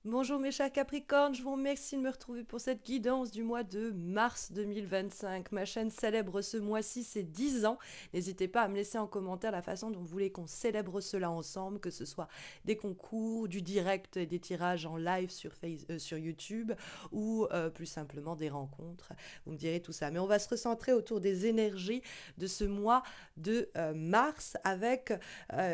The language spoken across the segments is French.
Bonjour mes chers Capricornes, je vous remercie de me retrouver pour cette guidance du mois de mars 2025. Ma chaîne célèbre ce mois-ci ses 10 ans. N'hésitez pas à me laisser en commentaire la façon dont vous voulez qu'on célèbre cela ensemble, que ce soit des concours, du direct et des tirages en live sur YouTube ou plus simplement des rencontres. Vous me direz tout ça. Mais on va se recentrer autour des énergies de ce mois de mars avec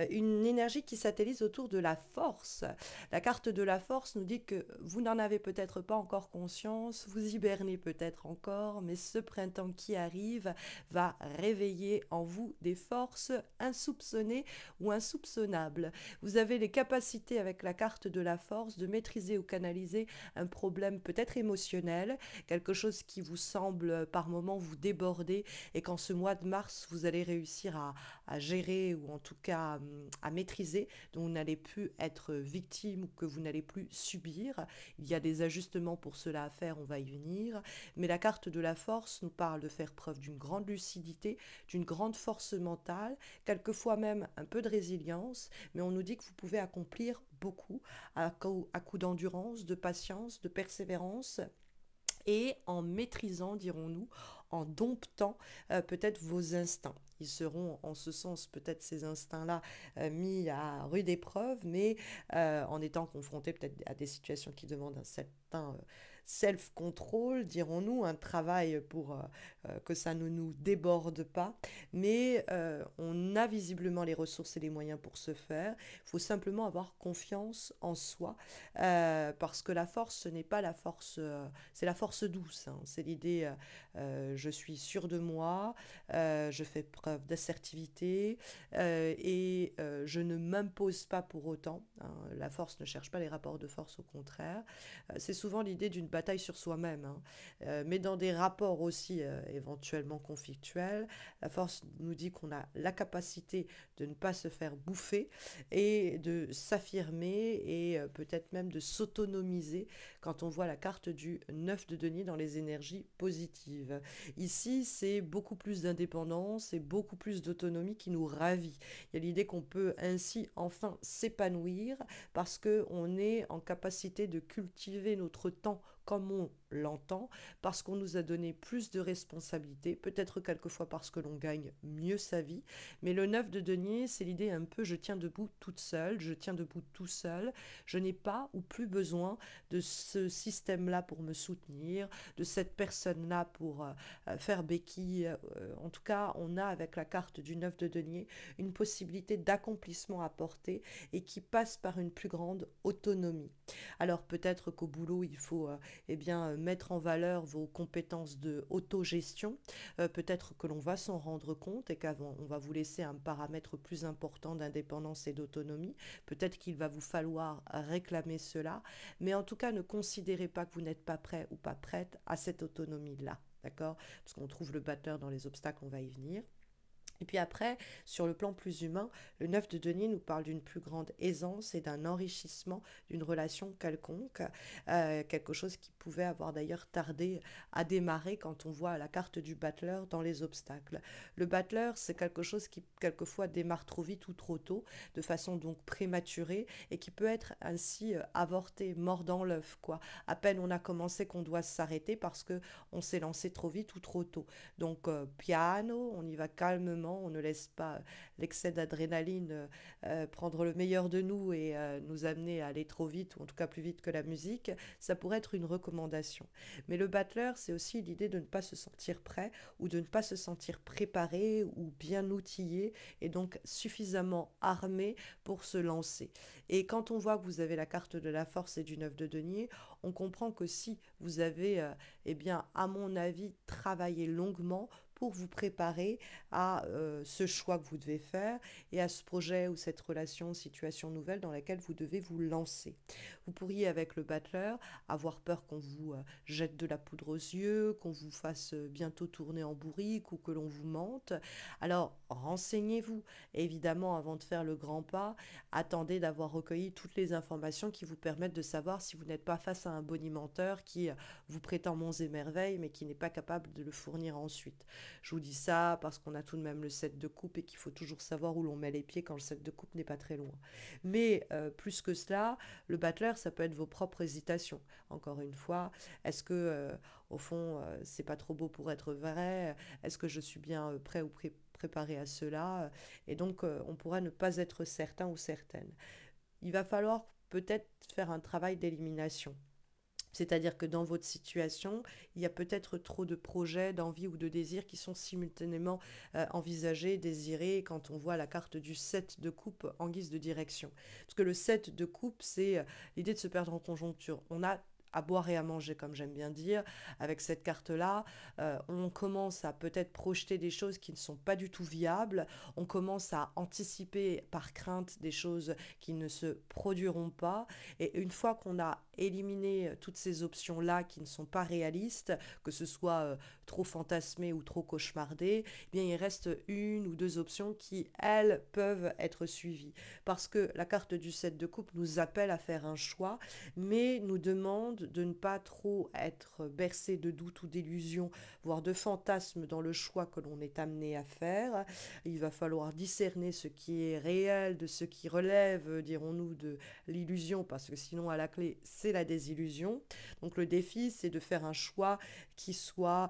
une énergie qui satellise autour de la force. La carte de la force nous dit que vous n'en avez peut-être pas encore conscience, vous hibernez peut-être encore, mais ce printemps qui arrive va réveiller en vous des forces insoupçonnées ou insoupçonnables. Vous avez les capacités avec la carte de la force de maîtriser ou canaliser un problème peut-être émotionnel, quelque chose qui vous semble par moment vous déborder et qu'en ce mois de mars vous allez réussir à gérer ou en tout cas à maîtriser, dont vous n'allez plus être victime ou que vous n'allez plus subir. Il y a des ajustements pour cela à faire, on va y venir. Mais la carte de la force nous parle de faire preuve d'une grande lucidité, d'une grande force mentale, quelquefois même un peu de résilience, mais on nous dit que vous pouvez accomplir beaucoup à coup d'endurance, de patience, de persévérance et en maîtrisant, dirons-nous, en domptant peut-être vos instincts. Ils seront en ce sens peut-être ces instincts-là mis à rude épreuve, mais en étant confrontés peut-être à des situations qui demandent un certain self-control, dirons-nous, un travail pour que ça ne nous déborde pas, mais on a visiblement les ressources et les moyens pour ce faire. Il faut simplement avoir confiance en soi, parce que la force, ce n'est pas la force, c'est la force douce, hein. C'est l'idée, je suis sûre de moi, je fais preuve d'assertivité et je ne m'impose pas pour autant, hein. La force ne cherche pas les rapports de force, au contraire. C'est souvent l'idée d'une bataille sur soi-même, hein. Mais dans des rapports aussi éventuellement conflictuels, la force nous dit qu'on a la capacité de ne pas se faire bouffer et de s'affirmer et peut-être même de s'autonomiser quand on voit la carte du 9 de denier dans les énergies positives. Ici, c'est beaucoup plus d'indépendance et beaucoup plus d'autonomie qui nous ravit. Il y a l'idée qu'on peut ainsi enfin s'épanouir parce qu'on est en capacité de cultiver notre temps comme on l'entend, parce qu'on nous a donné plus de responsabilités, peut-être quelquefois parce que l'on gagne mieux sa vie. Mais le 9 de denier, c'est l'idée un peu je tiens debout toute seule, je tiens debout tout seul, je n'ai pas ou plus besoin de ce système-là pour me soutenir, de cette personne-là pour faire béquille. En tout cas, on a avec la carte du 9 de denier une possibilité d'accomplissement à porter et qui passe par une plus grande autonomie. Alors peut-être qu'au boulot, il faut eh bien, mettre en valeur vos compétences de autogestion. Peut-être que l'on va s'en rendre compte et qu'on va vous laisser un paramètre plus important d'indépendance et d'autonomie. Peut-être qu'il va vous falloir réclamer cela, mais en tout cas, ne considérez pas que vous n'êtes pas prêt ou pas prête à cette autonomie-là. D'accord? Parce qu'on trouve le batteur dans les obstacles, on va y venir. Et puis après, sur le plan plus humain, le 9 de denier nous parle d'une plus grande aisance et d'un enrichissement d'une relation quelconque, quelque chose qui pouvait avoir d'ailleurs tardé à démarrer quand on voit la carte du battleur dans les obstacles. Le battleur, c'est quelque chose qui quelquefois démarre trop vite ou trop tôt, de façon donc prématurée, et qui peut être ainsi avorté, mort dans l'œuf, quoi. À peine on a commencé qu'on doit s'arrêter parce que on s'est lancé trop vite ou trop tôt. Donc piano, on y va calmement, on ne laisse pas l'excès d'adrénaline prendre le meilleur de nous et nous amener à aller trop vite, ou en tout cas plus vite que la musique. Ça pourrait être une recommandation. Mais le battleur, c'est aussi l'idée de ne pas se sentir prêt ou de ne pas se sentir préparé ou bien outillé et donc suffisamment armé pour se lancer. Et quand on voit que vous avez la carte de la force et du 9 de denier, on comprend que si vous avez, eh bien, à mon avis, travaillé longuement pour vous préparer à ce choix que vous devez faire et à ce projet ou cette relation, situation nouvelle dans laquelle vous devez vous lancer. Vous pourriez, avec le battleur, avoir peur qu'on vous jette de la poudre aux yeux, qu'on vous fasse bientôt tourner en bourrique ou que l'on vous mente. Alors, renseignez-vous. Évidemment, avant de faire le grand pas, attendez d'avoir recueilli toutes les informations qui vous permettent de savoir si vous n'êtes pas face à un bonimenteur qui vous prétend monts et merveilles, mais qui n'est pas capable de le fournir ensuite. Je vous dis ça parce qu'on a tout de même le 7 de coupe et qu'il faut toujours savoir où l'on met les pieds quand le 7 de coupe n'est pas très loin. Mais plus que cela, le battleur, ça peut être vos propres hésitations. Encore une fois, est-ce que au fond, c'est pas trop beau pour être vrai? Est-ce que je suis bien prêt ou préparé à cela? Et donc, on pourra ne pas être certain ou certaine. Il va falloir peut-être faire un travail d'élimination. C'est-à-dire que dans votre situation, il y a peut-être trop de projets, d'envies ou de désirs qui sont simultanément envisagés, désirés quand on voit la carte du 7 de coupe en guise de direction. Parce que le 7 de coupe, c'est l'idée de se perdre en conjoncture. On a à boire et à manger, comme j'aime bien dire. Avec cette carte-là, on commence à peut-être projeter des choses qui ne sont pas du tout viables. On commence à anticiper par crainte des choses qui ne se produiront pas. Et une fois qu'on a éliminé toutes ces options-là qui ne sont pas réalistes, que ce soit trop fantasmées ou trop cauchemardées, eh bien il reste une ou deux options qui, elles, peuvent être suivies. Parce que la carte du 7 de coupe nous appelle à faire un choix, mais nous demande de ne pas trop être bercé de doutes ou d'illusions, voire de fantasmes dans le choix que l'on est amené à faire. Il va falloir discerner ce qui est réel de ce qui relève, dirons-nous, de l'illusion, parce que sinon, à la clé, c'est la désillusion. Donc le défi, c'est de faire un choix qui soit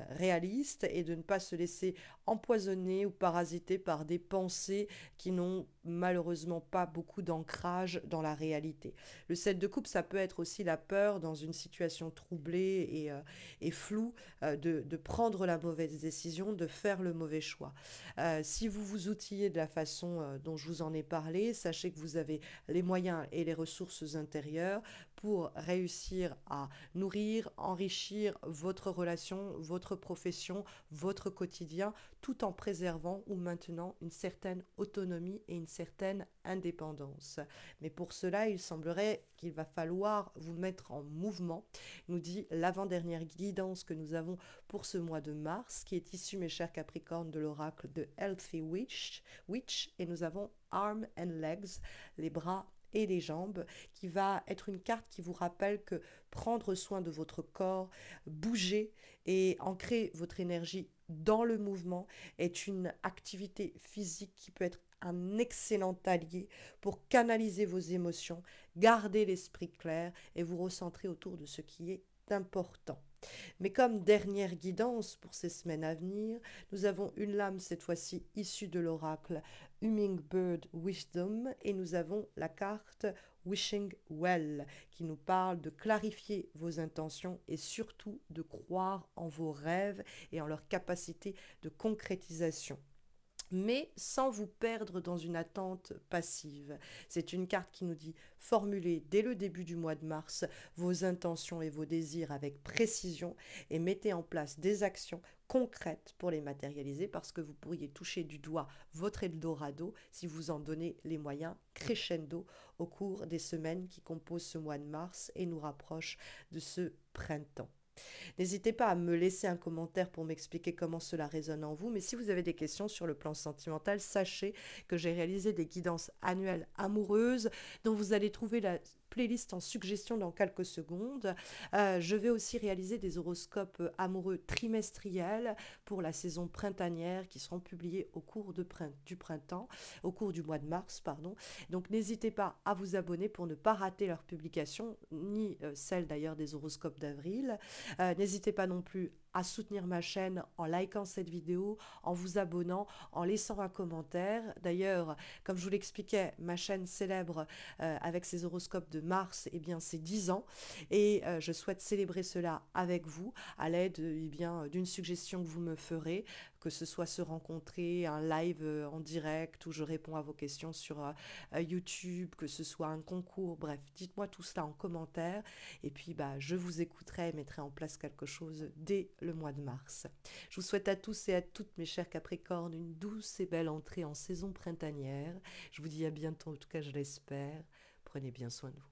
réaliste et de ne pas se laisser empoisonner ou parasiter par des pensées qui n'ont malheureusement pas beaucoup d'ancrage dans la réalité. Le 7 de coupe, ça peut être aussi la peur dans une situation troublée et floue de prendre la mauvaise décision, de faire le mauvais choix. Si vous vous outillez de la façon dont je vous en ai parlé, sachez que vous avez les moyens et les ressources intérieures pour réussir à nourrir, enrichir votre relation, votre profession, votre quotidien, tout en préservant ou maintenant une certaine autonomie et une certaine indépendance. Mais pour cela, il semblerait qu'il va falloir vous mettre en mouvement, nous dit l'avant-dernière guidance que nous avons pour ce mois de mars, qui est issue, mes chers Capricornes, de l'oracle de Healthy Witch, et nous avons Arm and Legs, les bras et les jambes, qui va être une carte qui vous rappelle que prendre soin de votre corps, bouger et ancrer votre énergie dans le mouvement est une activité physique qui peut être un excellent allié pour canaliser vos émotions, garder l'esprit clair et vous recentrer autour de ce qui est important. Mais comme dernière guidance pour ces semaines à venir, nous avons une lame cette fois-ci issue de l'oracle Hummingbird Wisdom et nous avons la carte Wishing Well qui nous parle de clarifier vos intentions et surtout de croire en vos rêves et en leur capacité de concrétisation, mais sans vous perdre dans une attente passive. C'est une carte qui nous dit formulez dès le début du mois de mars vos intentions et vos désirs avec précision et mettez en place des actions concrètes pour les matérialiser parce que vous pourriez toucher du doigt votre Eldorado si vous en donnez les moyens crescendo au cours des semaines qui composent ce mois de mars et nous rapprochent de ce printemps. N'hésitez pas à me laisser un commentaire pour m'expliquer comment cela résonne en vous, mais si vous avez des questions sur le plan sentimental, sachez que j'ai réalisé des guidances annuelles amoureuses dont vous allez trouver la playlist en suggestion dans quelques secondes. Je vais aussi réaliser des horoscopes amoureux trimestriels pour la saison printanière qui seront publiés au cours du printemps, au cours du mois de mars, pardon. Donc n'hésitez pas à vous abonner pour ne pas rater leur publication, ni celle d'ailleurs des horoscopes d'avril. N'hésitez pas non plus à soutenir ma chaîne en likant cette vidéo, en vous abonnant, en laissant un commentaire. D'ailleurs, comme je vous l'expliquais, ma chaîne célèbre avec ses horoscopes de mars, eh bien, c'est 10 ans. Et je souhaite célébrer cela avec vous à l'aide d'une suggestion que vous me ferez, que ce soit se rencontrer, un live en direct où je réponds à vos questions sur YouTube, que ce soit un concours, bref, dites-moi tout cela en commentaire. Et puis, je vous écouterai et mettrai en place quelque chose dès le mois de mars. Je vous souhaite à tous et à toutes, mes chers Capricornes, une douce et belle entrée en saison printanière. Je vous dis à bientôt, en tout cas je l'espère. Prenez bien soin de vous.